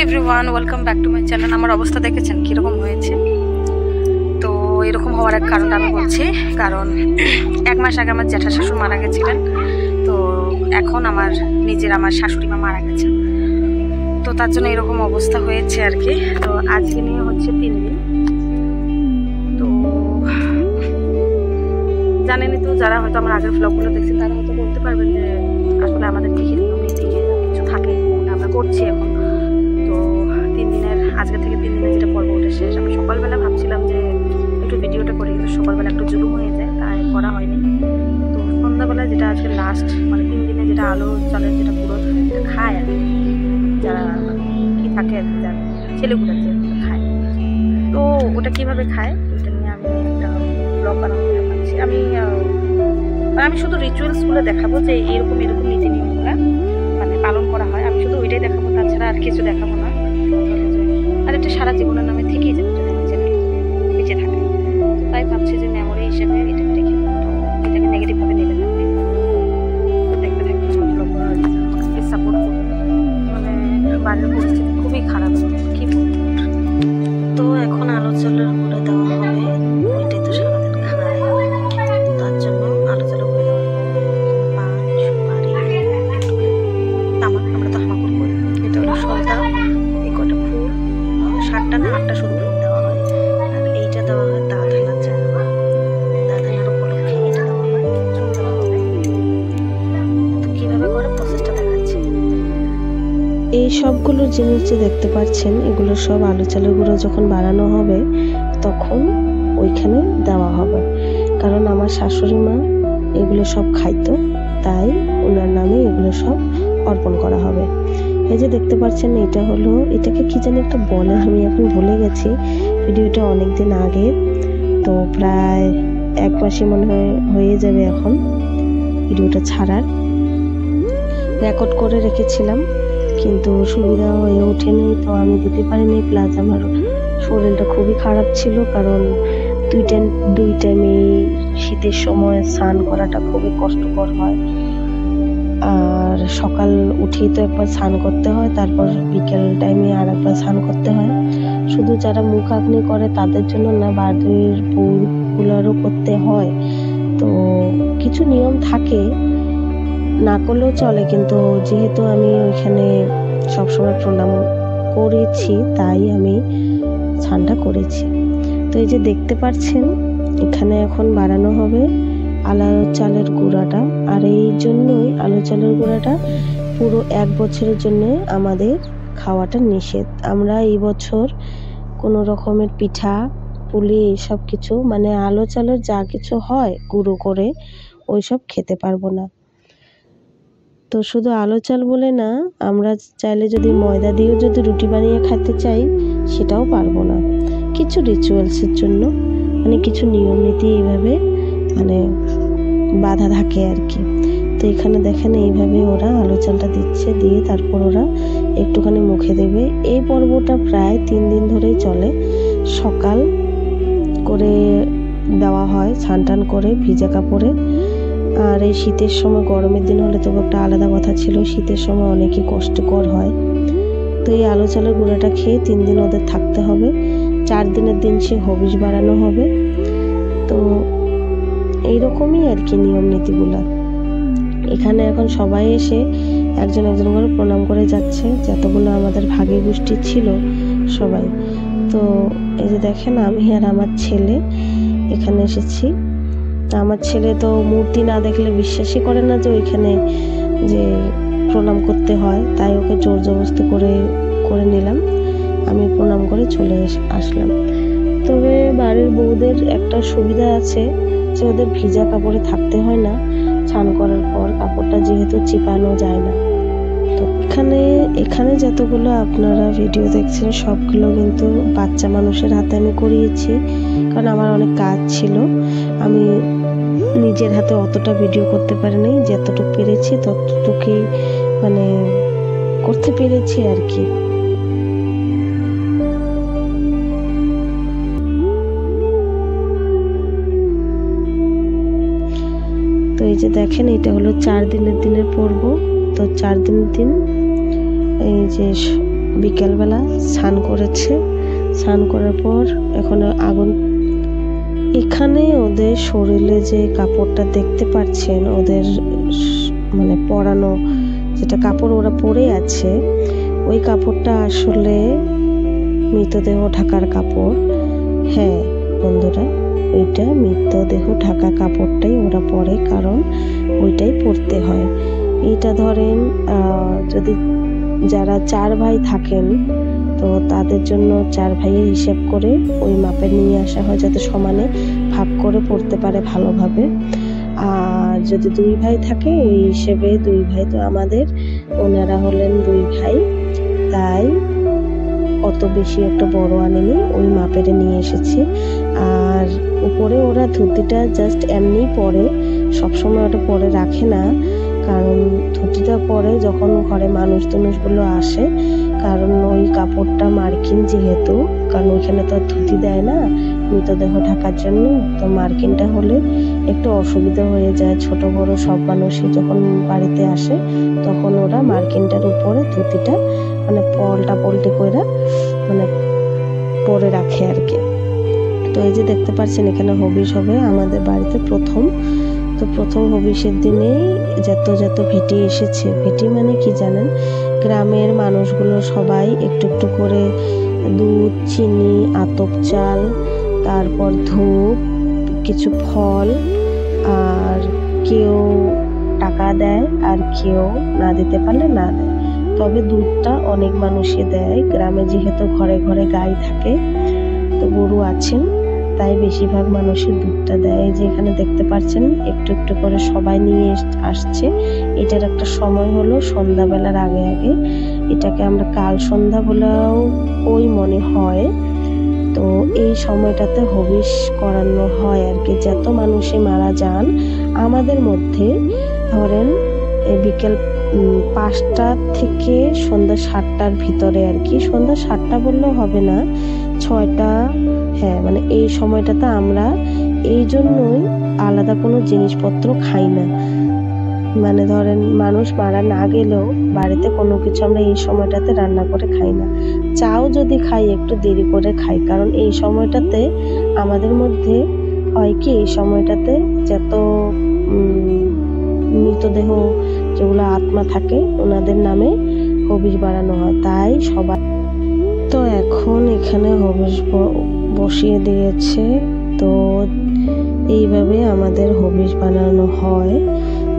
Everyone, welcome back to my channel. আমার অবস্থা দেখেছেন কীরকম হয়েছে। তো এরকম হওয়ার এক কারণটা আমি বলছি, কারণ 1 মাস আগে আমার জ্যাঠা শাশুড়ি মারা গেছিলেন। তো এখন আমার শাশুড়ি মা মারা গেছে, তো তার জন্য এরকম অবস্থা হয়েছে আর কি। তো আজকে নিয়ে হচ্ছে 3 দিন। তো জানেনই তো, যারা হয়তো আমার আগের ব্লগগুলো দেখছেন তারা হয়তো বলতে পারবেন যে আসলে আমাদের দিকে নিয়ম নীতি কিছু থাকে, আমরা করছি এখন। তো 3 দিনের, আজকে থেকে 3 দিনের যেটা পর্ব ওটা শেষ। আমি সকালবেলা ভাবছিলাম যে একটু ভিডিওটা করি, কিন্তু সকালবেলা একটু জুলুম হয়ে যায়, তাই করা হয়নি। তো সন্ধ্যাবেলা যেটা আজকে লাস্ট, মানে 3 দিনে যেটা আলো চালের যেটা পুরো যেটা খায় আর যারা কি থাকে আর কি, যারা ছেলেগুলো যে খায়, তো ওটা কীভাবে খায় ওটা নিয়ে আমি একটা ব্লগ বানাবো ভাবছি। আমি শুধু রিচুয়ালসগুলো দেখাবো যে এরকম নীতি নিয়মগুলো মানে পালন করা হয়, আমি শুধু ওইটাই দেখাবো, তাছাড়া আর কিছু দেখাবো না। আর এটা সারা জীবনের নামে থেকেই যাবে যদি আমার চ্যানেল বেঁচে থাকে। তো তাই ভাবছি যে মেমোরি হিসেবে এটাকে রেখে, তো এটাকে নেগেটিভভাবে নেবেন না প্লিজ। তো দেখতে থাকবে, সাপোর্ট করবে। মানে বাড়ির পরিস্থিতি খুবই খারাপ, কি বলবো। তো এখন আলো চালের গুঁড়ো দেওয়া হবে, ওইটাই তো সারাদিন খায়, তার জন্য আলো চালের গুঁড়ো দেওয়া পান সুপারি তামাক, আমরা তো হামাকুর করি। এটা হলো সলতা, এই কটা ফুল, 7টা না 8টা শুধু ফুল দেওয়া হয়। আর এইটা দেওয়া হয় দাঁধানা চা, দাঁধানার উপলক্ষে এটা দেওয়া হয়, চুন দেওয়া হবে। তো কীভাবে করে প্রসেসটা দেখাচ্ছি। এই সবগুলো জিনিস যে দেখতে পাচ্ছেন, এগুলো সব আলু চালের গুঁড়ো যখন বানানো হবে তখন ওইখানে দেওয়া হবে। কারণ আমার শাশুড়ি মা এগুলো সব খাইতো, তাই ওনার নামে এগুলো সব অর্পণ করা হবে। এই যে দেখতে পাচ্ছেন, এটাকে কি জানি একটা বলে, আমি এখন ভুলে গেছি। ভিডিওটা অনেকদিন আগে, তো প্রায় 1 মাসই মনে হয়ে যাবে এখন ভিডিওটা ছাড়ার। রেকর্ড করে রেখেছিলাম, কিন্তু সুবিধা হয়ে ওঠেনি, তো আমি দিতে পারিনি। প্লাস আমার শরীরটা খুবই খারাপ ছিল, কারণ দুই টাইমে শীতের সময় স্নান করাটা খুবই কষ্টকর হয়। আর সকাল উঠেই তো একবার স্নান করতে হয়, তারপর বিকেল টাইমে আর একবার স্নান করতে হয়। শুধু যারা মুখ আগ্নি করে তাদের জন্য না, বাড়ির বউগুলোরও করতে হয়। তো কিছু নিয়ম থাকে, না করলেও চলে, কিন্তু যেহেতু আমি ওইখানে সবসময় প্রণাম করেছি তাই আমি স্নানটা করেছি। তো এই যে দেখতে পাচ্ছেন, এখানে এখন বানানো হবে আলো চালের গুঁড়াটা। আর এই জন্যই আলো চালের গুঁড়াটা পুরো 1 বছরের জন্য আমাদের খাওয়াটা নিষেধ। আমরা এই বছর কোনো রকমের পিঠা পুলি এইসব কিছু, মানে আলো চালের যা কিছু হয় গুঁড়ো করে, ওইসব খেতে পারবো না। তো শুধু আলো চাল বলে না, আমরা চাইলে যদি ময়দা দিয়েও যদি রুটি বানিয়ে খেতে চাই সেটাও পারবো না, কিছু রিচুয়ালসের জন্য, মানে কিছু নিয়ম নীতি এইভাবে মানে বাধা থাকে আর কি। তো এখানে দেখেন এইভাবে ওরা আলো চালটা দিচ্ছে, দিয়ে তারপর ওরা একটুখানি মুখে দেবে। এই পর্বটা প্রায় 3 দিন ধরেই চলে। সকাল করে দেওয়া হয় স্নান টান করে ভিজা কাপড়ে। আর এই শীতের সময়, গরমের দিন হলে তবু একটা আলাদা কথা ছিল, শীতের সময় অনেকই কষ্টকর হয়। তো এই আলো চালের গুঁড়াটা খেয়ে 3 দিন ওদের থাকতে হবে। 4 দিনের দিন সে হবিষ বাড়ানো হবে। তো এইরকমই আর কি নিয়ম নীতিগুলা। এখানে এখন সবাই এসে একজন করে প্রণাম করে যাচ্ছে, যতগুলো আমাদের ভাগী গোষ্ঠী ছিল সবাই। তো এই যে দেখেন, আমি আর আমার ছেলে এখানে এসেছি। আমার ছেলে তো মূর্তি না দেখলে বিশ্বাসই করে না যে ওইখানে যে প্রণাম করতে হয়, তাই ওকে জোর জবরদস্তি করে নিলাম। আমি প্রণাম করে চলে আসলাম। তবে বাড়ির বউদের একটা সুবিধা আছে যে ওদের ভিজা কাপড়ে থাকতে হয় না, স্নান করার পর কাপড়টা যেহেতু চিপানো যায় না। তো এখানে যতগুলো আপনারা ভিডিও দেখছেন সবগুলো কিন্তু বাচ্চা মানুষের হাতে আমি করিয়েছি, কারণ আমার অনেক কাজ ছিল। আমি নিজের হাতে অতটা ভিডিও করতে পারিনি, যতটুকু পেরেছি ততটুকুই মানে করতে পেরেছি আর কি। তো এই যে দেখেন, এটা হলো 4 দিনের পর্ব। তো 4 দিনের দিন এই যে বিকেলবেলা স্নান করেছে। স্নান করার পর এখন আগুন, এখানে ওদের শরীরে যে কাপড়টা দেখতে পাচ্ছেন, ওদের মানে পরানো যেটা কাপড় ওরা পরে আছে, ওই কাপড়টা আসলে মৃতদেহ ঢাকার কাপড়। হ্যাঁ বন্ধুরা, ওইটা মৃতদেহ ঢাকা কাপড়টাই ওরা পরে, কারণ ওইটাই পরতে হয়। এইটা ধরেন যদি যারা 4 ভাই থাকেন, তো তাদের জন্য 4 ভাইয়ের হিসেব করে ওই মাপে নিয়ে আসা হয়, যাতে সমানে ভাগ করে পড়তে পারে ভালোভাবে। আর যদি 2 ভাই থাকে, ওই হিসেবে 2 ভাই, তো আমাদের ওনারা হলেন 2 ভাই, তাই অত বেশি একটা বড় আনেনি, ওই মাপের নিয়ে এসেছি। আর উপরে ওরা ধুতিটা জাস্ট এমনি পরে, সবসময় ওটা পরে রাখে না, কারণ ধুতিটা পরে যখন ঘরে মানুষগুলো আসে, কারণ ওই কাপড়টা মার্কিন যেহেতু, কারণ ওইখানে তো ধুতি দেয় না মৃতদেহ ঢাকার জন্য, তো মার্কিনটা হলে একটু অসুবিধা হয়ে যায়। ছোট বড় সব মানুষই যখন বাড়িতে আসে, তখন ওরা মার্কিনটার উপরে ধুতিটা মানে পল্টি করে মানে পরে রাখে আর কি। তো এই যে দেখতে পাচ্ছেন এখানে হবিষ হবে আমাদের বাড়িতে প্রথম। তো প্রথম হবিষের দিনেই যত ভেটি এসেছে, ভেটি মানে কি জানেন, গ্রামের মানুষগুলো সবাই একটু একটু করে দুধ, চিনি, আতপ চাল, তারপর ধূপ, কিছু ফল, আর কেউ টাকা দেয়, আর কেউ না দিতে পারলে না দেয়। তবে দুধটা অনেক মানুষই দেয়, গ্রামে যেহেতু ঘরে ঘরে গাই থাকে, তো গরু আছেন, তাই বেশিরভাগ মানুষের দুধটা দেয়। যে এখানে দেখতে পাচ্ছেন একটু একটু করে সবাই নিয়ে আসছে। এটার একটা সময় হলো সন্ধ্যাবেলার আগে আগে, এটাকে আমরা কাল সন্ধ্যা বলেও ওই মনে হয়। তো এই সময়টাতে হবিষ করানো হয় আর কি। যত মানুষই মারা যান আমাদের মধ্যে, ধরেন বিকেল 5টা থেকে সন্ধ্যা 7টার ভিতরে আর কি, সন্ধ্যা 7টা বললেও হবে না, 6টা, হ্যাঁ মানে এই সময়টাতে আমরা এই জন্যই আলাদা কোনো জিনিসপত্র খাই না। মানে ধরেন মানুষ মারা না গেলেও বাড়িতে কোনো কিছু আমরা এই সময়টাতে রান্না করে খাই না। চাও যদি খাই একটু দেরি করে খাই, কারণ এই সময়টাতে আমাদের মধ্যে হয় কি, এই সময়টাতে যত মৃতদেহ যেগুলো আত্মা থাকে ওনাদের নামে হবিষ বাড়ানো হয়, তাই সবাই। তো এখন এখানে হবিষ বসিয়ে দিয়েছে। তো এইভাবে আমাদের হবিষ বানানো হয়।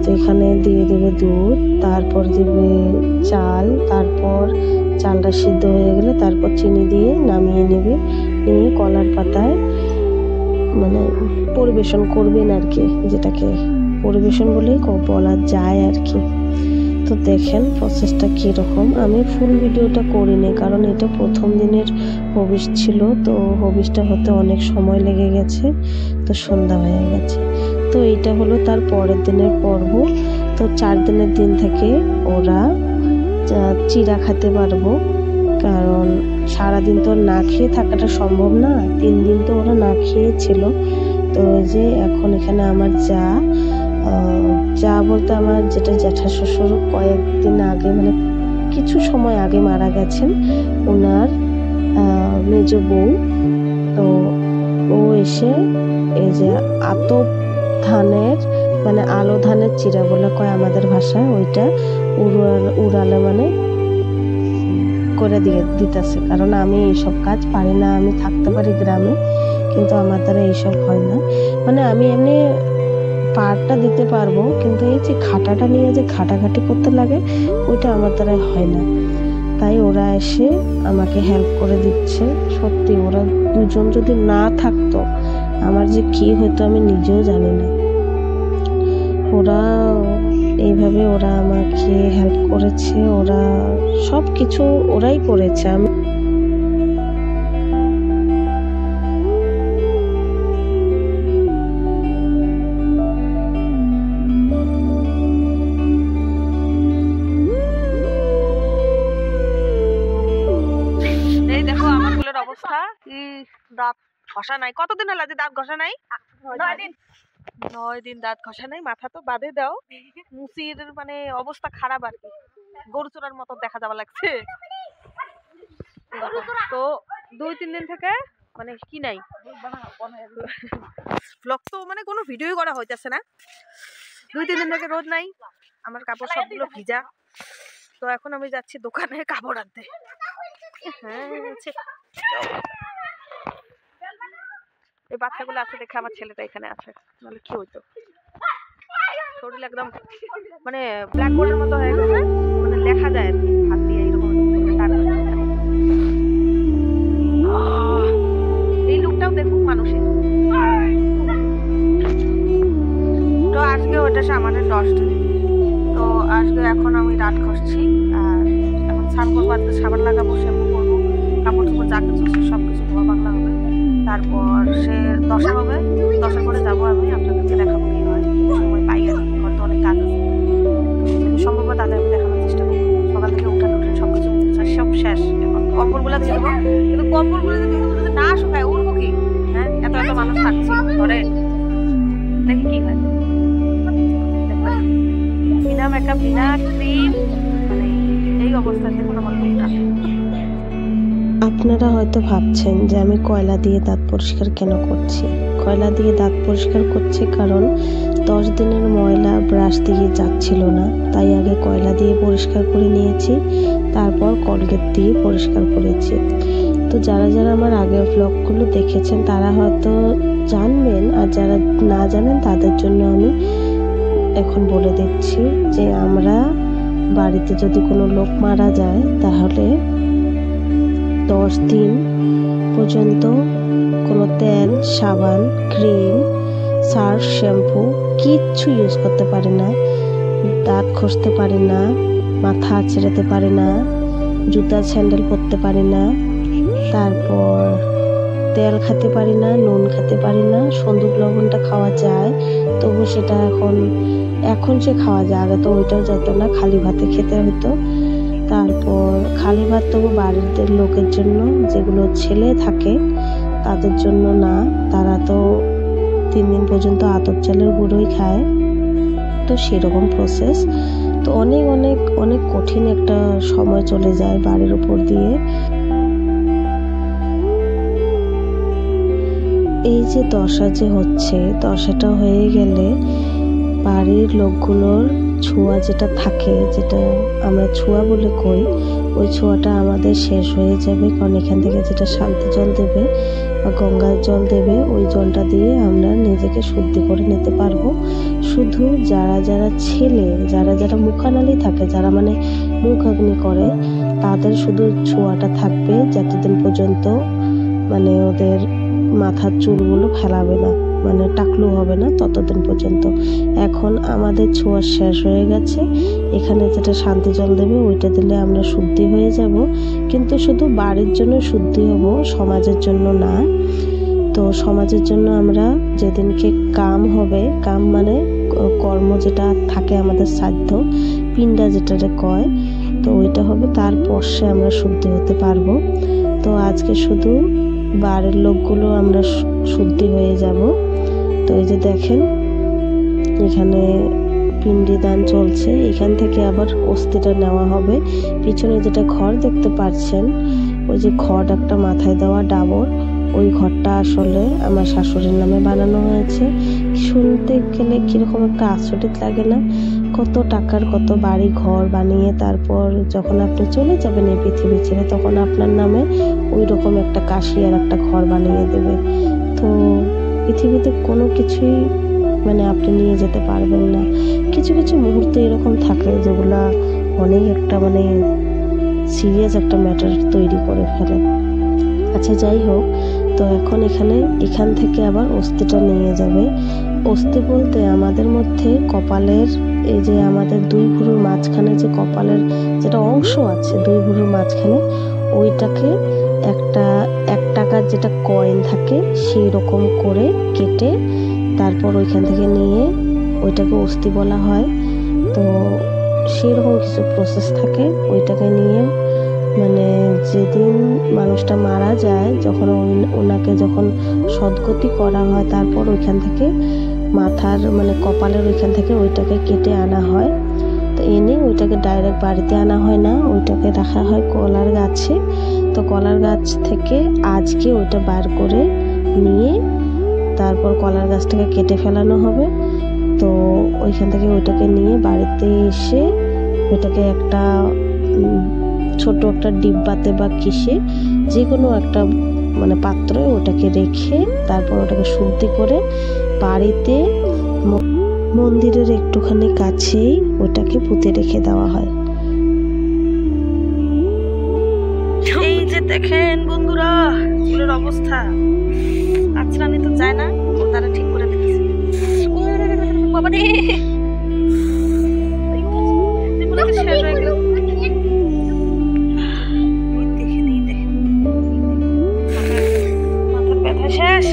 তো এখানে দিয়ে দেবে দুধ, তারপর দিবে চাল, তারপর চালটা সিদ্ধ হয়ে গেলে তারপর চিনি দিয়ে নামিয়ে নেবে, নিয়ে কলার পাতায় মানে পরিবেশন করবেন আর কি, যেটাকে পরিবেশন বলেই বলা যায় আর কি। তো দেখেন প্রসেসটা কীরকম। আমি ফুল ভিডিওটা করিনি, কারণ এটা প্রথম দিনের হবিষ ছিল, তো হবিষটা হতে অনেক সময় লেগে গেছে, তো সন্ধ্যা হয়ে গেছে। তো এইটা হলো তার পরের দিনের পর্ব। তো 4 দিনের দিন থেকে ওরা চিড়া খেতে পারবো, কারণ সারাদিন তো না খেয়ে থাকাটা সম্ভব না, 3 দিন তো ওরা না খেয়ে ছিল। তো যে এখন এখানে আমার যা বলতে আমার যেটা জ্যাঠা শ্বশুর কয়েকদিন আগে মানে কিছু সময় আগে মারা গেছেন, ওনার মেজ বউ। তো ও এসে এই যে আতপ ধানের মানে আলো ধানের চিড়া বলে কয় আমাদের ভাষায়, ওইটা উড়ালে মানে করে দিতেছে। কারণ আমি এইসব কাজ পারি না, আমি থাকতে পারি গ্রামে, কিন্তু আমার দ্বারা এইসব হয় না। মানে আমি এমনি পাটটা দিতে পারবো, কিন্তু এই যে খাটাটা নিয়ে যে ঘাটাঘাটি করতে লাগে, ওইটা আমার দ্বারা হয় না। তাই ওরা এসে আমাকে হেল্প করে দিচ্ছে। সত্যি ওরা দুজন যদি না থাকতো আমার যে কি হতো আমি নিজেও জানি না। ওরা এইভাবে ওরা আমাকে হেল্প করেছে, ওরা সব কিছু ওরাই করেছে। আমি অবস্থা কি, দাঁত ঘষা নাই। কতদিন হলো যে দাঁত ঘষা নাই? 9 দিন দাঁত ঘষা নাই। মাথা তো বাদে দাও, মুচির মানে অবস্থা খারাপ আর কি, গরু চোরার মতো দেখা যাওয়া লাগছে। তো 2-3 দিন থেকে মানে কি নাই ব্লগ তো মানে কোনো ভিডিওই করা হইতেছে না। 2-3 দিন থেকে রোদ নাই, আমার কাপড় সবগুলো ভিজা। তো এখন আমি যাচ্ছি দোকানে কাপড় আনতে। হ্যাঁ এই বাচ্চাগুলো আছে দেখে আমার ছেলেটা এখানে আছে, নাহলে কি হইতো। শরীর একদম মানে ব্ল্যাকবোর্ডের মতো হয়ে গেছে, মানে লেখা যায় আর কি হাত দিয়ে এরকম এই লুকটাও দেখুক মানুষের। তো আজকে ওটা সামানের ডস্ট। তো আজকে এখন আমি রাত করছি আর এখন স্নান করবো, আজকে সাবান লাগাবো, শ্যাম্পু করবো, কাপড় চোপড় যা কিছু সব কিছু ধোয়া বাংলা হবে। তারপর সে 10 হবে, 10 করে যাবো আমি, আপনাদেরকে দেখাবো কি হয়, সময় পাই আর কি, হয়তো অনেক কাজ আছে, যদি সম্ভব হয় তাহলে আমি দেখানোর চেষ্টা করবো। সকাল থেকে উঠানো সব কিছু সব শেষ, এখন কম্বলগুলো দিয়ে দেবো, কিন্তু কম্বলগুলো যদি না শুকায় উঠবো কি? হ্যাঁ, এত এত মানুষ থাকছে ঘরে, দেখি কি হয়। বিনা মেকআপ বিনা ক্রিম, মানে এই অবস্থায় দেখুন আমার মুখটা। আপনারা হয়তো ভাবছেন যে আমি কয়লা দিয়ে দাঁত পরিষ্কার কেন করছি। কয়লা দিয়ে দাঁত পরিষ্কার করছি কারণ 10 দিনের ময়লা ব্রাশ দিয়ে যাচ্ছিল না, তাই আগে কয়লা দিয়ে পরিষ্কার করে নিয়েছি, তারপর কলগেট দিয়ে পরিষ্কার করেছি। তো যারা যারা আমার আগের ব্লগগুলো দেখেছেন তারা হয়তো জানবেন, আর যারা না জানেন তাদের জন্য আমি এখন বলে দিচ্ছি যে আমরা বাড়িতে যদি কোনো লোক মারা যায় তাহলে 10 দিন পর্যন্ত কোনো তেল, সাবান, ক্রিম, সার্ফ, শ্যাম্পু কিচ্ছু ইউজ করতে পারি না, দাঁত ঘষতে পারি না, মাথা আঁচড়াতে পারি না, জুতা স্যান্ডেল পরতে পারি না, তারপর তেল খেতে পারি না, নুন খেতে পারি না। সন্দুক লবণটা খাওয়া যায়, তবু সেটা এখন সে খাওয়া যায়, আগে তো ওইটাও যেত না, খালি ভাতে খেতে হতো। তারপর খালি ভাত তবু বাড়ির লোকের জন্য, যেগুলো ছেলে থাকে তাদের জন্য না, তারা তো 3 দিন পর্যন্ত আতপ চালের গুঁড়োই খায়। তো সেরকম প্রসেস, তো অনেক অনেক অনেক কঠিন একটা সময় চলে যায় বাড়ির উপর দিয়ে। এই যে দশা যে হচ্ছে, দশাটা হয়ে গেলে বাড়ির লোকগুলোর ছোঁয়া যেটা থাকে, যেটা আমরা ছোঁয়া বলে কই, ওই ছোঁয়াটা আমাদের শেষ হয়ে যাবে। কারণ এখান থেকে যেটা শান্তি জল দেবে বা গঙ্গার জল দেবে, ওই জলটা দিয়ে আমরা নিজেকে শুদ্ধি করে নিতে পারবো। শুধু যারা যারা ছেলে, যারা যারা মুখানালি থাকে, যারা মানে মুখাগ্নি করে, তাদের শুধু ছোঁয়াটা থাকবে যতদিন পর্যন্ত মানে ওদের মাথার চুলগুলো ফেলাবে না, মানে টাকলু হবে না, ততদিন পর্যন্ত। এখন আমাদের ছোঁয়া শেষ হয়ে গেছে, এখানে যেটা শান্তি জল দেবে ওইটা দিলে আমরা শুদ্ধি হয়ে যাব, কিন্তু শুধু বাড়ির জন্য শুদ্ধি হব, সমাজের জন্য না। তো সমাজের জন্য আমরা যেদিনকে কাম হবে, কাম মানে কর্ম যেটা থাকে আমাদের সাধ্য, পিণ্ডা যেটা কয়, তো ওইটা হবে, তারপর সে আমরা শুদ্ধি হতে পারবো। তো আজকে শুধু বাড়ির লোকগুলো আমরা শুদ্ধি হয়ে যাব। তো এই যে দেখেন এখানে পিণ্ডি দান চলছে, এখান থেকে আবার অস্থিটা নেওয়া হবে। পিছনে যেটা ঘর দেখতে পাচ্ছেন, ওই যে ঘর একটা মাথায় দেওয়া ডাবর, ওই ঘরটা আসলে আমার শাশুড়ির নামে বানানো হয়েছে। শুনতে গেলে কিরকম একটা আশ্চর্য লাগে না? কত টাকার কত বাড়ি ঘর বানিয়ে তারপর যখন আপনি চলে যাবেন এই পৃথিবী ছেড়ে, তখন আপনার নামে ওই রকম একটা কাশি আর একটা ঘর বানিয়ে দেবে। তো পৃথিবীতে কোনো কিছুই মানে আপনি নিয়ে যেতে পারবেন না। কিছু কিছু মুহূর্তে এরকম থাকে যেগুলা অনেক একটা মানে সিরিয়াস একটা ম্যাটার তৈরি করে ফেলে। আচ্ছা যাই হোক, তো এখন এখান থেকে আবার অস্থিটা নিয়ে যাবে। অস্থি বলতে আমাদের মধ্যে কপালের এই যে আমাদের 2 ভুরুর মাঝখানে যে কপালের যেটা অংশ আছে, 2 ভুরুর মাঝখানে, ওইটাকে একটা 1 টাকার যেটা কয়েন থাকে সেই রকম করে কেটে তারপর ওইখান থেকে নিয়ে ওইটাকে অস্থি বলা হয়। তো সেই রকম কিছু প্রসেস থাকে, ওইটাকে নিয়ে মানে যেদিন মানুষটা মারা যায়, যখন ওনাকে যখন সদ্গতি করা হয়, তারপর ওইখান থেকে মাথার মানে কপালের ওইখান থেকে ওইটাকে কেটে আনা হয়। তো এনে ওইটাকে ডাইরেক্ট বাড়িতে আনা হয় না, ওইটাকে রাখা হয় কলার গাছে। তো কলার গাছ থেকে আজকে ওইটা বার করে নিয়ে তারপর কলার গাছটাকে কেটে ফেলানো হবে। তো ওইখান থেকে ওইটাকে নিয়ে বাড়িতে এসে ওইটাকে একটা ছোট একটা ডিব্বাতে বা কিসে যে কোনো একটা মানে পাত্রে ওটাকে রেখে তারপর ওটাকে শুদ্ধি করে বাড়িতে মন্দিরের একটুখানি কাছেই ওটাকে পুঁতে রেখে দেওয়া হয়। এই যে দেখেন বন্ধুরা চুলের অবস্থা, আচরানি তো যায় না, ও তারা ঠিক করে দিচ্ছে। বাবা রে শেষ হয়ে গেল। মাথার ব্যথা শেষ।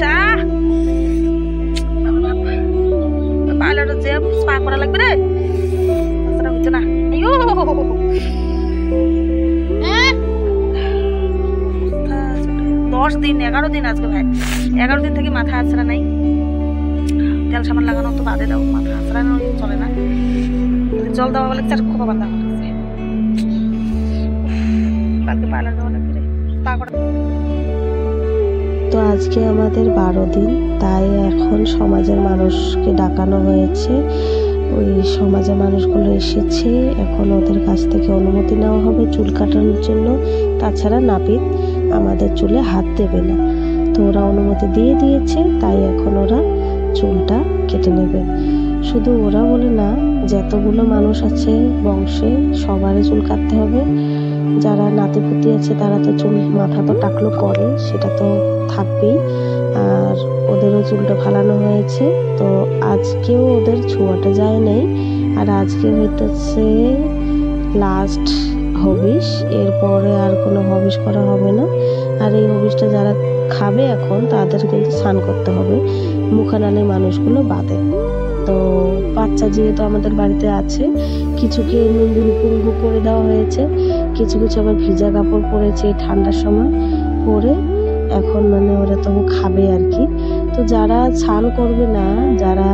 পার্লারে যে স্পা করা লাগবে রে, তাছাড়া হচ্ছে না। 10 দিন 11 দিন আজকে ভাই, 11 দিন থেকে মাথা আছড়া নাই। তেল সাবান লাগানো তো বাদে দাও, মাথা আছড়ানো চলে না। জল দেওয়া বলে চার খোপা বাঁধা আমার কাছে। কালকে পার্লার দেওয়া লাগবে রে, স্পা করা। তো আজকে আমাদের 12 দিন, তাই এখন সমাজের মানুষকে ডাকানো হয়েছে। ওই সমাজের মানুষগুলো এসেছে, এখন ওদের কাছ থেকে অনুমতি নেওয়া হবে চুল কাটানোর জন্য। তাছাড়া নাপিত আমাদের চুলে হাত দেবে না। তো ওরা অনুমতি দিয়ে দিয়েছে, তাই এখন ওরা চুলটা কেটে নেবে। শুধু ওরা বলে না, যতগুলো মানুষ আছে বংশে সবারই চুল কাটতে হবে। যারা নাতিপুতি আছে তারা তো চুল মাথা তো টাকলো করে, সেটা তো থাকবেই। আর ওদেরও চুলটা ফালানো হয়েছে। তো আজকেও ওদের ছোঁয়াটা যায় নাই। আর আজকে হইতেছে লাস্ট হবিষ, এরপরে আর কোনো হবিষ করা হবে না। আর এই হবিষটা যারা খাবে এখন তাদের কিন্তু স্নান করতে হবে, মুখানালি মানুষগুলো বাদে। তো বাচ্চা যেহেতু আমাদের বাড়িতে আছে, কিছুকে নুন পুঙ্গু করে দেওয়া হয়েছে, কিছু কিছু আবার ভিজা কাপড় পরেছে ঠান্ডার সময় পরে, এখন মানে ওরা তবু খাবে আর কি। তো যারা স্নান করবে না, যারা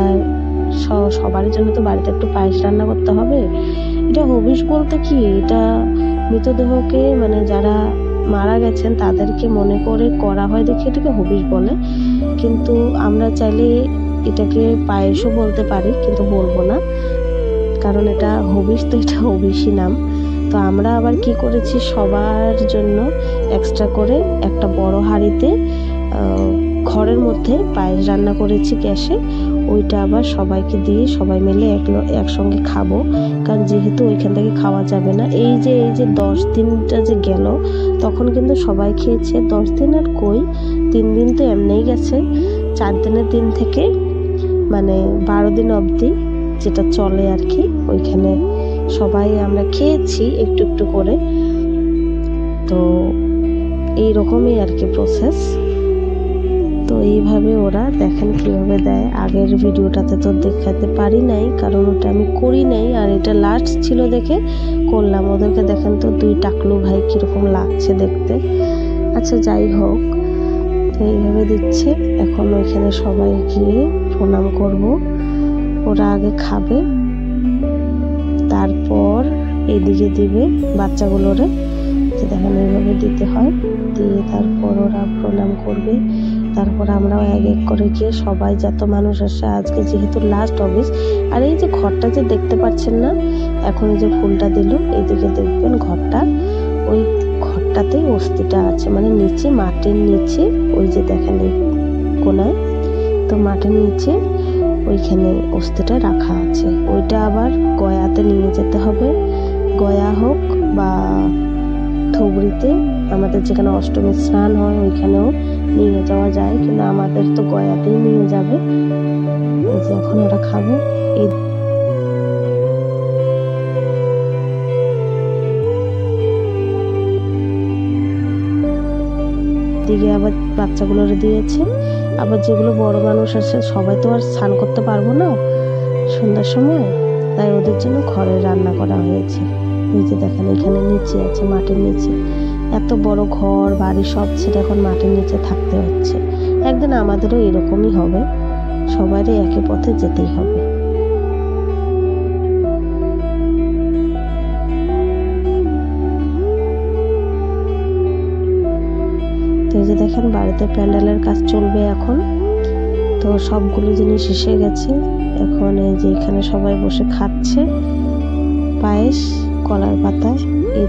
সবার জন্য তো বাড়িতে একটু পায়েস রান্না করতে হবে। এটা হবিষ বলতে কি, এটা মৃতদেহকে মানে যারা মারা গেছেন তাদেরকে মনে করে করা হয় দেখে এটাকে হবিষ বলে। কিন্তু আমরা চাইলে এটাকে পায়েসও বলতে পারি, কিন্তু বলবো না, কারণ এটা হবিষ, তো এটা হবিষই নাম। তো আমরা আবার কি করেছি, সবার জন্য এক্সট্রা করে একটা বড় হাঁড়িতে ঘরের মধ্যে পায়েস রান্না করেছি গ্যাসে। ওইটা আবার সবাইকে দিয়ে সবাই মিলে একসঙ্গে খাবো, কারণ যেহেতু ওইখান থেকে খাওয়া যাবে না। এই যে 10 দিনটা যে গেল, তখন কিন্তু সবাই খেয়েছে। 10 দিন আর কই, 3 দিন তো এমনিই গেছে। 4 দিনের দিন থেকে মানে 12 দিন অবধি যেটা চলে আর কি, ওইখানে সবাই আমরা খেয়েছি একটু একটু করে। তো এইরকমই আর কি প্রসেস। তো এইভাবে ওরা দেখেন কিভাবে দেয়। আগের ভিডিওটাতে তো দেখাতে পারি নাই, কারণ ওটা আমি করি নাই, আর এটা লাস্ট ছিল দেখে করলাম। ওদেরকে দেখেন তো 2 টাকলু ভাই কিরকম লাগছে দেখতে। আচ্ছা যাই হোক, তো এইভাবে দিচ্ছে। এখন ওইখানে সবাই গিয়ে প্রণাম করব। ওরা আগে খাবে, তারপর এদিকে দিবে বাচ্চাগুলোরে। যে দেখেন এইভাবে দিতে হয়, দিয়ে তারপর ওরা প্রণাম করবে। তারপর আমরাও এক এক করে গিয়ে সবাই যত মানুষ আসে, আজকে যেহেতু লাস্ট অফিস। আর এই যে ঘরটা যে দেখতে পাচ্ছেন না, এখন এই যে ফুলটা দিল, এইদিকে দেখবেন ঘরটা, ওই ঘরটাতেই অস্থিটা আছে, মানে নিচে মাটির নিচে, ওই যে দেখেন এই কোনায়, তো মাটির নিচে ওইখানে অস্থিটা রাখা আছে। ওইটা আবার গয়াতে নিয়ে যেতে হবে। গয়া হোক বা ধুবড়িতে, আমাদের যেখানে অষ্টমী স্নান হয় ওইখানেও নিয়ে যাওয়া যায়, কিন্তু আমাদের তো গয়াতেই নিয়ে যাবে। এই যে এখন ওরা খাবে। দিকে আবার বাচ্চাগুলোর দিয়েছে। আবার যেগুলো বড় মানুষ আছে সবাই তো আর স্নান করতে পারবো না সন্ধ্যার সময়, তাই ওদের জন্য ঘরে রান্না করা হয়েছে। এই যে দেখেন এখানে নিচে আছে, মাটির নিচে। এত বড় ঘর বাড়ি সব ছেড়ে এখন মাটির নিচে থাকতে হচ্ছে। একদিন আমাদেরও এরকমই হবে, সবারই একই পথে যেতেই হবে। তো এই যে দেখেন বাড়িতে প্যান্ডেলের কাজ চলবে এখন। তো সবগুলো জিনিস এসে গেছে, এখন এই যে এখানে সবাই বসে খাচ্ছে পায়েস, কলার পাতা, এই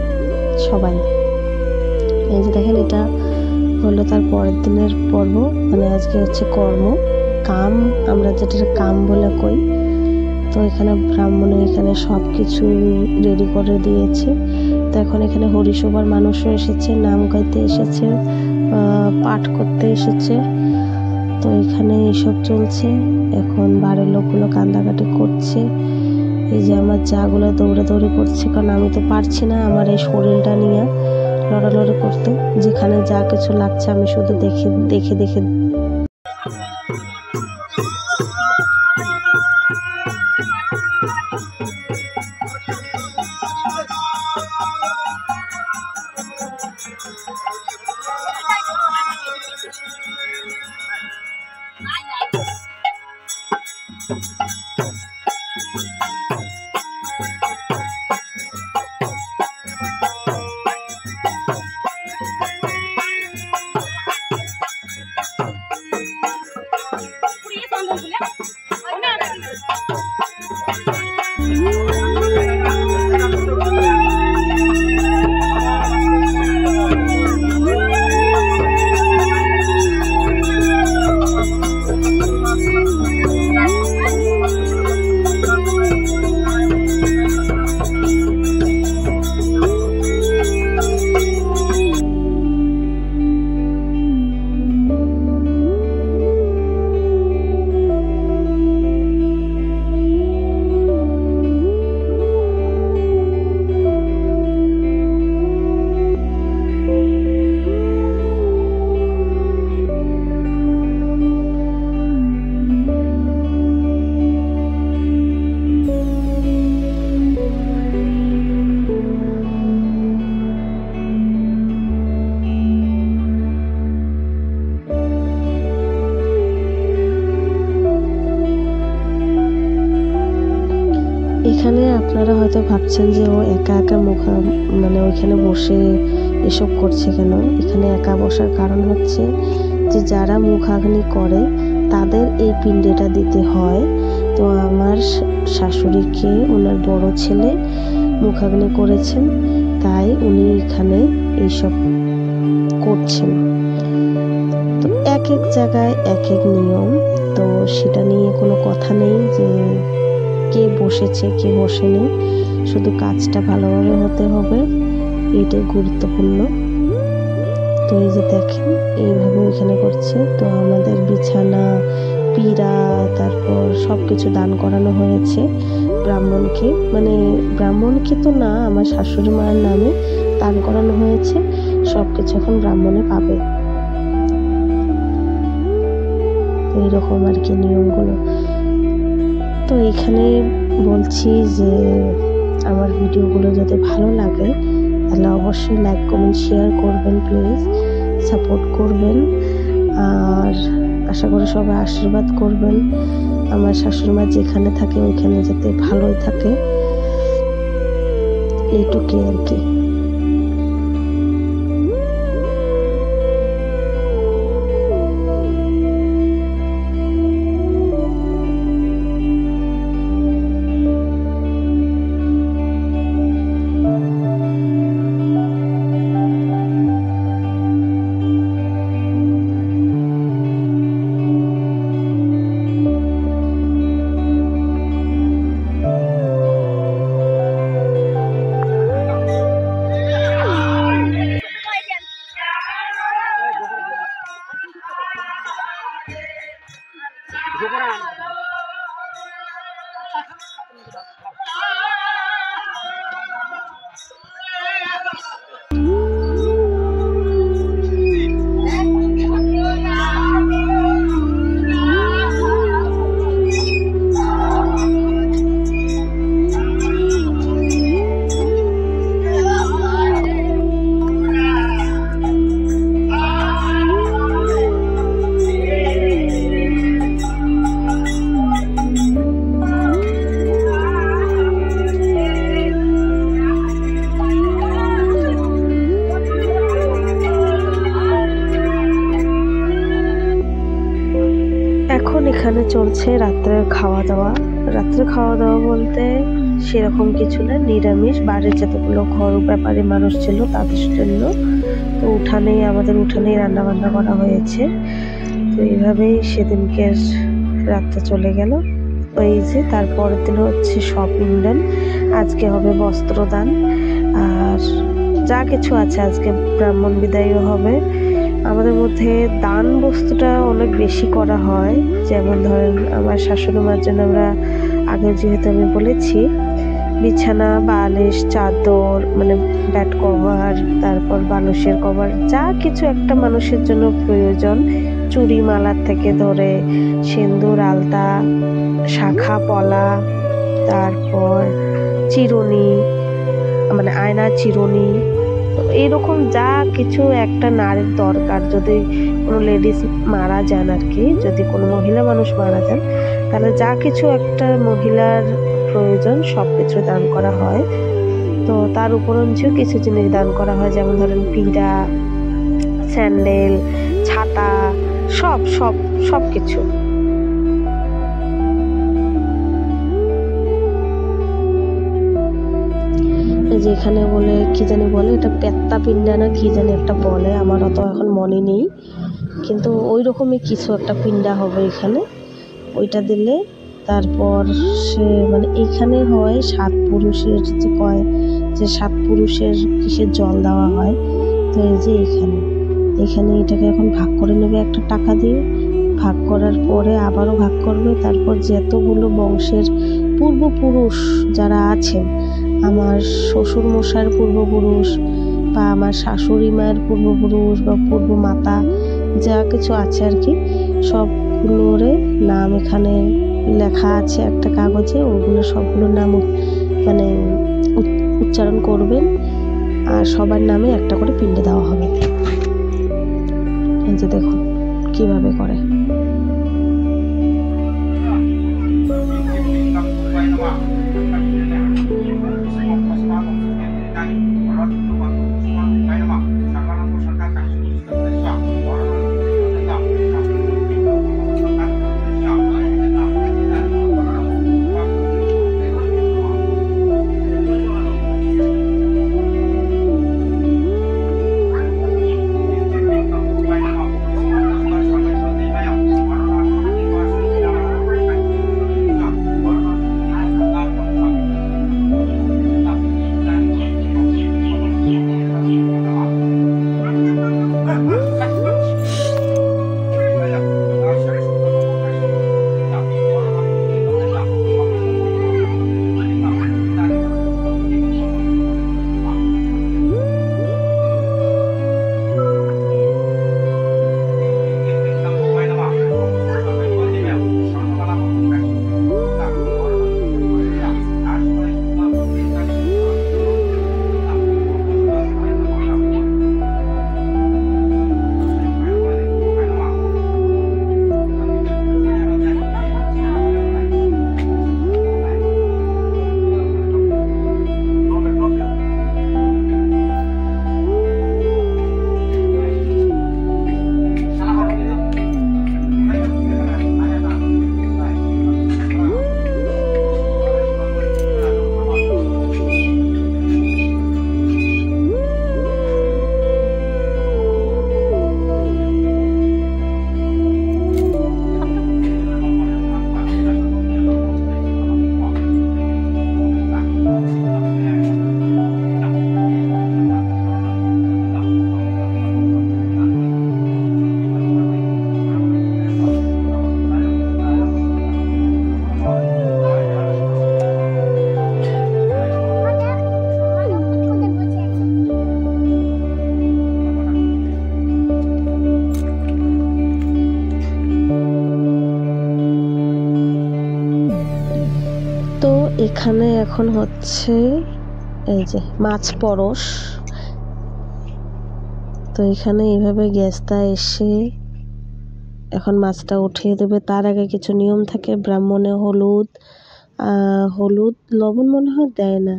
সবাই। এই যে দেখেন এটা হলো তার পরের দিনের পর্ব, মানে আজকে হচ্ছে কর্ম কাম, আমরা যেটা কাম বলে কই। তো এখানে ব্রাহ্মণে এখানে সব কিছু রেডি করে দিয়েছে। তো এখন এখানে হরিসভার মানুষও এসেছে, নাম গাইতে এসেছে, পাঠ করতে এসেছে। তো এখানে এসব চলছে, এখন বাড়ির লোকগুলো কান্দাকাটি করছে। এই যে আমার যাগুলো দৌড়াদৌড়ি করছে, কারণ আমি তো পারছি না আমার এই শরীরটা নিয়ে লড়ালড়ি করতে। যেখানে যা কিছু লাগছে আমি শুধু দেখে দেখে দেখে এখানে আপনারা হয়তো ভাবছেন যে ও একা একা মানে ওইখানে বসে এসব করছে কেন। এখানে একা বসার কারণ হচ্ছে যে যারা মুখাগ্নি করে তাদের এই পিণ্ডেটা দিতে হয়। তো আমার শাশুড়িকে ওনার বড় ছেলে মুখাগ্নি করেছেন, তাই উনি এখানে এইসব করছেন। তো এক এক জায়গায় এক এক নিয়ম, তো সেটা নিয়ে কোনো কথা নেই যে কে বসেছে কে বসেনি, শুধু কাজটা ভালোভাবে হতে হবে, এটাই গুরুত্বপূর্ণ। তো এই যে দেখেন এইভাবে এখানে করছে। তো আমাদের বিছানা, পীড়া, তারপর সব কিছু দান করানো হয়েছে ব্রাহ্মণকে, মানে ব্রাহ্মণকে তো না, আমার শাশুড়ি মায়ের নামে দান করানো হয়েছে। সব কিছু এখন ব্রাহ্মণে পাবে, এইরকম আর কি নিয়মগুলো। তো এখানে বলছি যে আমার ভিডিওগুলো যদি ভালো লাগে তাহলে অবশ্যই লাইক কমেন্ট শেয়ার করবেন, প্লিজ সাপোর্ট করবেন। আর আশা করি সবাই আশীর্বাদ করবেন আমার শাশুড়িমা যেখানে থাকে ওইখানে যাতে ভালোই থাকে, এইটুকুই আর কি। এখানে চলছে রাত্রের খাওয়া দাওয়া। রাত্রে খাওয়া দাওয়া বলতে সেরকম কিছু না, নিরামিষ। বাড়ির যতগুলো ঘর ব্যাপারী মানুষ ছিল তাদের জন্য, তো আমাদের উঠানেই রান্না বান্না করা হয়েছে। তো এইভাবেই সেদিনকে রাতটা চলে গেল। ওই যে তারপরের দিন হচ্ছে শপিং ডান, আজকে হবে বস্ত্রদান, আর যা কিছু আছে আজকে ব্রাহ্মণ বিদায়ও হবে। আমাদের মধ্যে দান বস্তুটা অনেক বেশি করা হয়। যেমন ধরেন আমার শাশুড়ি মার জন্য আমরা আগে যেহেতু আমি বলেছি বিছানা, বালিশ, চাদর, মানে ব্যাড কভার, তারপর বালিশের কভার, যা কিছু একটা মানুষের জন্য প্রয়োজন, চুড়ি মালার থেকে ধরে সিঁদুর, আলতা, শাখা পলা, তারপর চিরুনি, মানে আয়নার চিরুনি, এইরকম যা কিছু একটা নারীর দরকার। যদি কোনো লেডিস মারা যান আর কি, যদি কোনো মহিলা মানুষ মারা যান, তাহলে যা কিছু একটা মহিলার প্রয়োজন সব কিছু দান করা হয়। তো তার উপরঞ্চেও কিছু জিনিস দান করা হয়, যেমন ধরেন পিঁড়া, স্যান্ডেল, ছাতা, সব সব সব কিছু। যেখানে বলে কি জানি বলে, এটা পেত্তা পিণ্ডা না কি জানি একটা বলে, আমার অত এখন মনে নেই, কিন্তু ওই রকমই কিছু একটা পিণ্ডা হবে এখানে। ওইটা দিলে তারপর সে মানে এইখানে হয় 7 পুরুষের, যে কয় যে 7 পুরুষের কিসের জল দেওয়া হয়। তো এই যে এখানে এটাকে এখন ভাগ করে নেবে একটা টাকা দিয়ে। ভাগ করার পরে আবারও ভাগ করবে। তারপর যতগুলো বংশের পূর্বপুরুষ যারা আছেন, আমার শ্বশুর মশাইয়ের পূর্বপুরুষ বা আমার শাশুড়ি মায়ের পূর্বপুরুষ বা পূর্ব মাতা, যা কিছু আছে আর কি, সবগুলোর নাম এখানে লেখা আছে একটা কাগজে। ওগুলো সবগুলোর নাম মানে উচ্চারণ করবেন, আর সবার নামে একটা করে পিণ্ডে দেওয়া হবে। এই যে দেখুন কিভাবে করে। এখানে এখন হচ্ছে এই যে মাছ পরশ। তো এখানে এইভাবে গ্যাসটা এসে এখন মাছটা উঠিয়ে দেবে। তার আগে কিছু নিয়ম থাকে, ব্রাহ্মণে হলুদ লবণ মনে হয় দেয় না,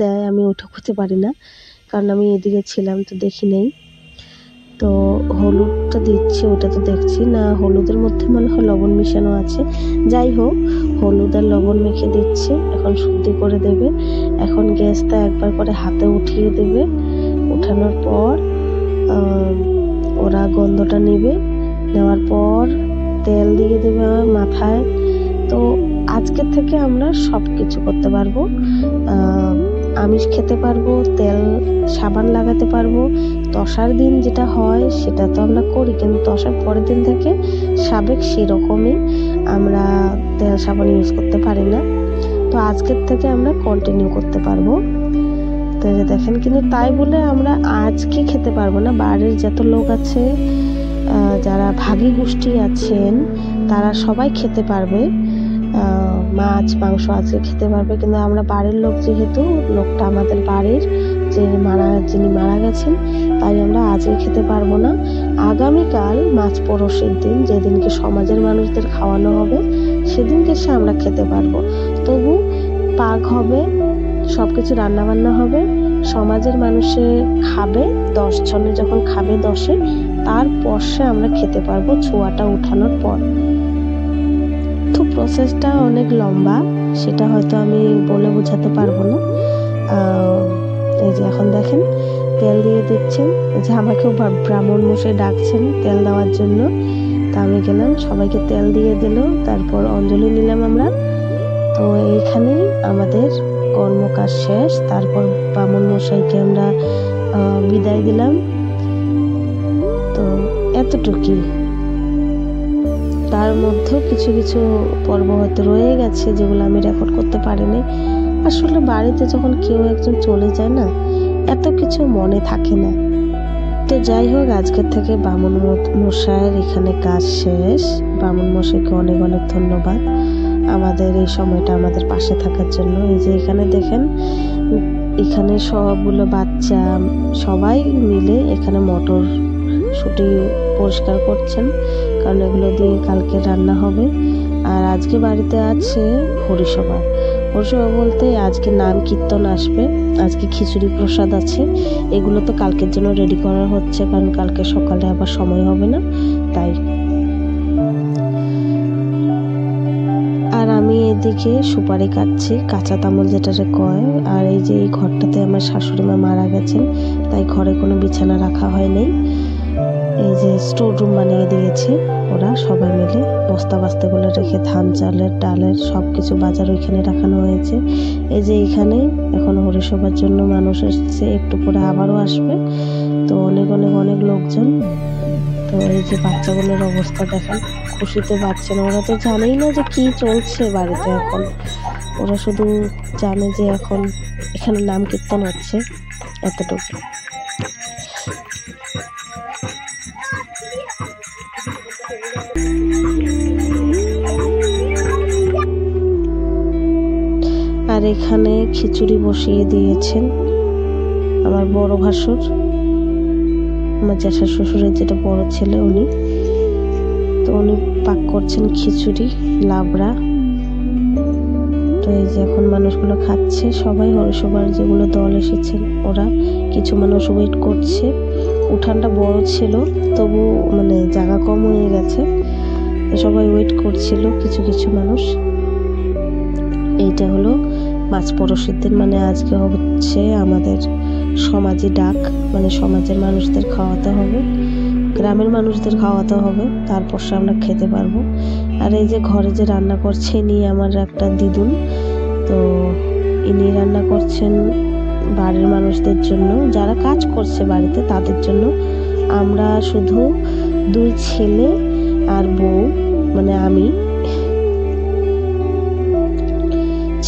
দেয়, আমি ওটা করতে পারি না কারণ আমি এদিকে ছিলাম তো দেখি নেই। তো হলুদটা দিচ্ছি, ওটা তো দেখছি না, হলুদের মধ্যে মনে হয় লবণ মিশানো আছে। যাই হোক, হলুদ আর লবণ মেখে দিচ্ছি, এখন শুদ্ধি করে দেবে। এখন গ্যাসটা একবার করে হাতে উঠিয়ে দেবে, উঠানোর পর ওরা গন্ধটা নেবে, নেওয়ার পর তেল দিয়ে দেবে মাথায়। তো আজকের থেকে আমরা সব কিছু করতে পারবো, আমিষ খেতে পারবো, তেল সাবান লাগাতে পারবো। তষার দিন যেটা হয় সেটা তো আমরা করি, কিন্তু তষার পরের দিন থেকে সাবেক সেরকমই আমরা তেল সাবান ইউজ করতে পারি না। তো আজকের থেকে আমরা কন্টিনিউ করতে পারবো। তো দেখেন, কিন্তু তাই বলে আমরা আজকে খেতে পারবো না। বাড়ির যত লোক আছে, যারা ভাগী গোষ্ঠী আছেন, তারা সবাই খেতে পারবে, মাছ মাংস আজকে খেতে পারবে। কিন্তু আমরা বাড়ির লোক, যেহেতু লোকটা আমাদের বাড়ির যিনি মারা গেছেন, তাই আমরা আজকে খেতে পারবো না। আগামীকাল মাছ পরশের দিন, যেদিনকে সমাজের মানুষদের খাওয়ানো হবে, সেদিনকে সে আমরা খেতে পারবো। তবু পাক হবে, সবকিছু রান্না বান্না হবে, সমাজের মানুষে খাবে, 10 জনে যখন খাবে 10-এ, তারপর সে আমরা খেতে পারবো ছোঁয়াটা উঠানোর পর। তো প্রসেসটা অনেক লম্বা, সেটা হয়তো আমি বলে বোঝাতে পারবো না। এই যে এখন দেখেন তেল দিয়ে দিচ্ছেন, যে আমাকেও ব্রাহ্মণ মশাই ডাকছেন তেল দেওয়ার জন্য। তা আমি গেলাম, সবাইকে তেল দিয়ে দিল, তারপর অঞ্জলি নিলাম আমরা। তো এইখানেই আমাদের কর্মকাজ শেষ। তারপর ব্রাহ্মণ মশাইকে আমরা বিদায় দিলাম। তো এতটুকুই। তার মধ্যেও কিছু কিছু পর্ব হয়তো রয়ে গেছে, যেগুলো আমি রেকর্ড করতে পারিনি। আসলে বাড়িতে যখন কেউ একজন চলে যায় না, এত কিছু মনে থাকে না। তো যাই হোক, আজকের থেকে ব্রাহ্মণ মশাইয়ের এখানে কাজ শেষ। ব্রাহ্মণ মশাইকে অনেক অনেক ধন্যবাদ আমাদের এই সময়টা আমাদের পাশে থাকার জন্য। এই যে এখানে দেখেন, এখানে সবগুলো বাচ্চা সবাই মিলে এখানে মটর শুটি পরিষ্কার করছেন, কারণ এগুলো দিয়ে কালকে রান্না হবে। আর আজকে বাড়িতে আছে হরিসভা। হরিসভা বলতে আজকে নাম কীর্তন আসবে, আজকে খিচুড়ি প্রসাদ আছে। এগুলো তো কালকের জন্য রেডি করা হচ্ছে, কারণ কালকে সকালে আবার সময় হবে না, তাই। আর আমি এদিকে সুপারি কাটছি, কাঁচা তামল যেটাকে কয়। আর এই যে এই ঘরটাতে আমার শাশুড়ি মা মারা গেছেন, তাই ঘরে কোনো বিছানা রাখা হয় নাই। এই যে স্টোর রুম বানিয়ে দিয়েছে ওরা সবাই মিলে, বস্তা বাস্তাগুলো রেখে ধান চালের ডালের সব কিছু বাজার ওইখানে রাখানো হয়েছে। এই যে এখানে এখন হরিসভার জন্য মানুষ এসছে, একটু পরে আবারও আসবে। তো অনেক অনেক অনেক লোকজন। তো এই যে বাচ্চাগুলোর অবস্থা দেখেন, খুশিতে পাচ্ছে না। ওরা তো জানেই না যে কি চলছে বাড়িতে এখন, ওরা শুধু জানে যে এখন এখানে নাম কীর্তন হচ্ছে, এতটুকু। আর এখানে খিচুড়ি বসিয়ে দিয়েছেন আমার বড় ভাসুর, আমার জ্যাঠা শ্বশুরের যেটা বড় ছেলে উনি। তো উনি পাক করছেন খিচুড়ি লাবড়া। তো এই যে এখন মানুষগুলো খাচ্ছে, সবাই হরিসভার যেগুলো দল এসেছেন ওরা। কিছু মানুষ ওয়েট করছে, উঠানটা বড় ছিল তবু মানে জায়গা কম হয়ে গেছে, সবাই ওয়েট করছিল কিছু কিছু মানুষ। এইটা হলো মাছ পরশের দিন, মানে আজকে হচ্ছে আমাদের সমাজে ডাক, মানে সমাজের মানুষদের খাওয়াতে হবে, গ্রামের মানুষদের খাওয়াতে হবে, তারপর সে আমরা খেতে পারবো। আর এই যে ঘরে যে রান্না করছে ইনি আমার একটা দিদুন, তো ইনি রান্না করছেন বাড়ির মানুষদের জন্য, যারা কাজ করছে বাড়িতে তাদের জন্য। আমরা শুধু 2 ছেলে আর বউ, মানে আমি,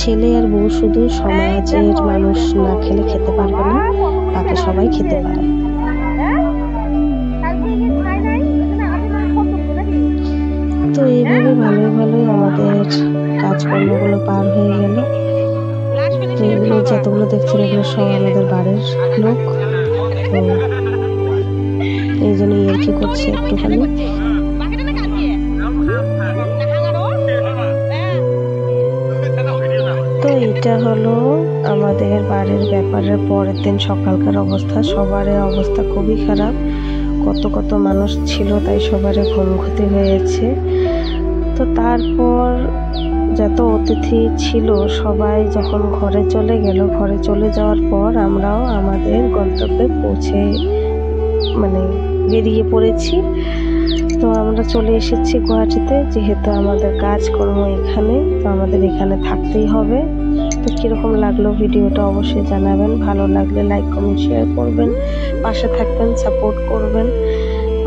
ছেলে আর বউ শুধু, সমাজের মানুষ না খেলে খেতে পারবে না, বাকি সবাই খেতে পারে। তো এইভাবে ভালোই ভালোই আমাদের কাজকর্মগুলো পার হয়ে গেল। তো এগুলো যতগুলো দেখছেন এগুলো সব আমাদের বাড়ির লোক, তো এই জন্য আর কি করছে একটুখানি। তো এটা হলো আমাদের বাড়ির ব্যাপারের পরের দিন সকালকার অবস্থা। সবার অবস্থা খুবই খারাপ, কত কত মানুষ ছিল, তাই সবারই ঘুম ক্ষতি হয়েছে। তো তারপর যত অতিথি ছিল সবাই যখন ঘরে চলে গেল, ঘরে চলে যাওয়ার পর আমরাও আমাদের গন্তব্যে পৌঁছে বেরিয়ে পড়েছি। তো আমরা চলে এসেছি গুয়াহাটিতে, যেহেতু আমাদের কাজকর্ম এখানে, তো আমাদের এখানে থাকতেই হবে। তো কীরকম লাগলো ভিডিওটা অবশ্যই জানাবেন, ভালো লাগলে লাইক কমেন্ট শেয়ার করবেন, পাশে থাকবেন, সাপোর্ট করবেন,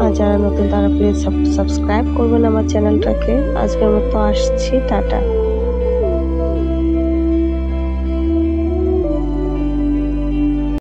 আর যারা নতুন তারা প্লিজ সাবস্ক্রাইব করবেন আমার চ্যানেলটাকে। আজকের মতো আসছি, টাটা।